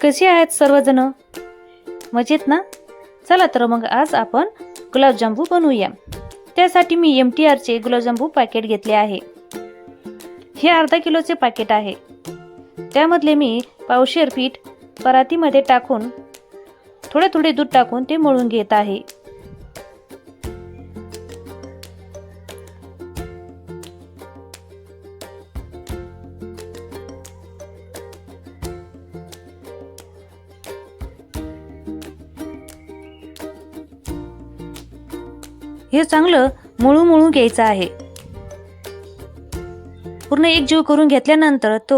कसे आहेत सर्वजण? मजेत ना? चला तर मग आज आपण गुलाबजामू बनवूया। त्यासाठी मी MTR चे गुलाबजामू पॅकेट घेतले आहे। हे अर्धा किलोचे पॅकेट आहे। त्यामधले मी पावशेर पीठ परातीमध्ये टाकून थोडे थोडे दूध टाकून ते मळून घेत आहे। हे चांगलं मळून घ्यायचं आहे। पूर्ण एकजीव करून घेतल्यानंतर तो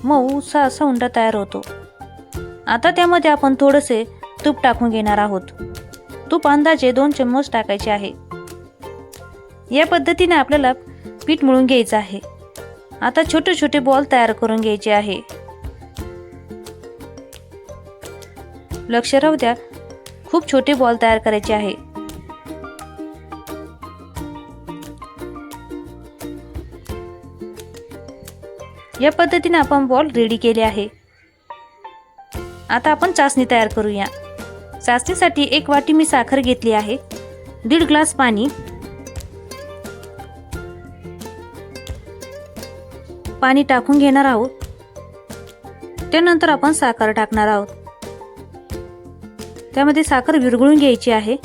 मऊ असा उंडा तयार होतो। आता त्यामध्ये आपण थोडेसे तूप टाकून घेणार आहोत। तूप अंदाजे 2 चम्मच टाकायचे आहे। या पद्धतीने आपल्याला पीठ मळून घ्यायचं आहे। आता छोटे छोटे बॉल तयार करून घ्यायचे आहे। लक्ष राहू द्या, खूप छोटे बॉल तयार करायचे आहे। या पद्धतीने आपण बॉल रेडी केले आहे। आता आपण चासणी तयार करूया। चासणीसाठी 1 वाटी मी साखर घेतली आहे, 1.5 ग्लास पाणी, पाणी टाकून घेणार आहोत। त्यानंतर आपण साखर टाकणार आहोत। त्यामध्ये साखर विरघळून घ्यायची आहे।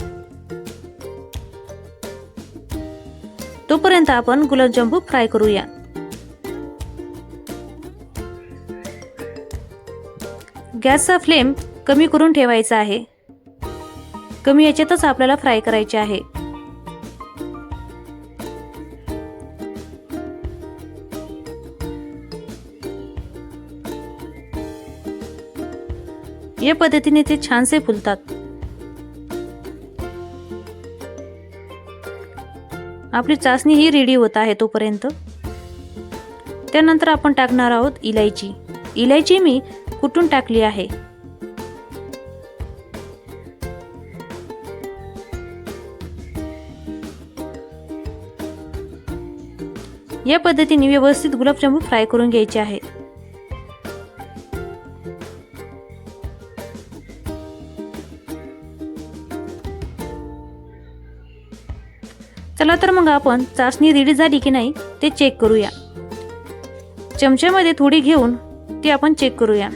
तोपर्यंत आपण गुलाबजामू फ्राय करूया। गॅसचा फ्लेम कमी करून ठेवायचा आहे। कमी याच्यातच आपल्याला फ्राय करायचे आहे। या पद्धतीने ते छानसे फुलतात। आपली चासणी ही रेडी होत आहे तोपर्यंत। त्यानंतर आपण टाकणार आहोत इलायची। इलायची मी कुटून टाकली आहे। या पद्धतीने व्यवस्थित गुलाबजामू फ्राय करून घ्यायचे आहे। चला तर मग आपण चासणी रेडी झाली की नाही ते चेक करूया। चमच्यामध्ये थोडी घेऊन ते आपण चेक करूया।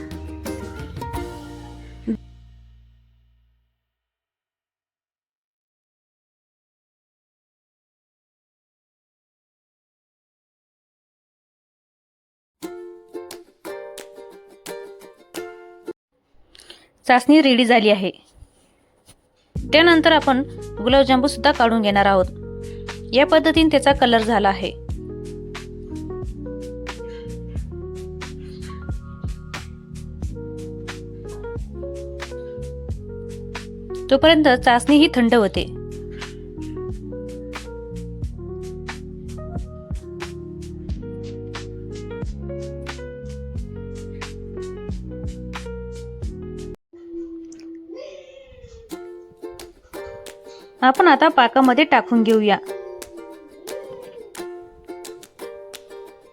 चासणी रेडी झाली आहे। त्यानंतर आपण गुलाबजामू सुद्धा काढून घेणार आहोत। या पद्धतीने त्याचा कलर झाला आहे। तोपर्यंत चासणी ही थंड होते। आपण आता पाकामध्ये टाकून घेऊया।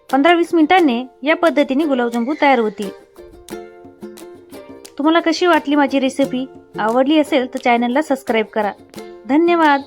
15-20 मिनिटांनी या पद्धतीने गुलाबजामू तयार होतील। तुम्हाला कशी वाटली माझी रेसिपी? आवडली असेल तर चॅनलला सबस्क्राईब करा। धन्यवाद।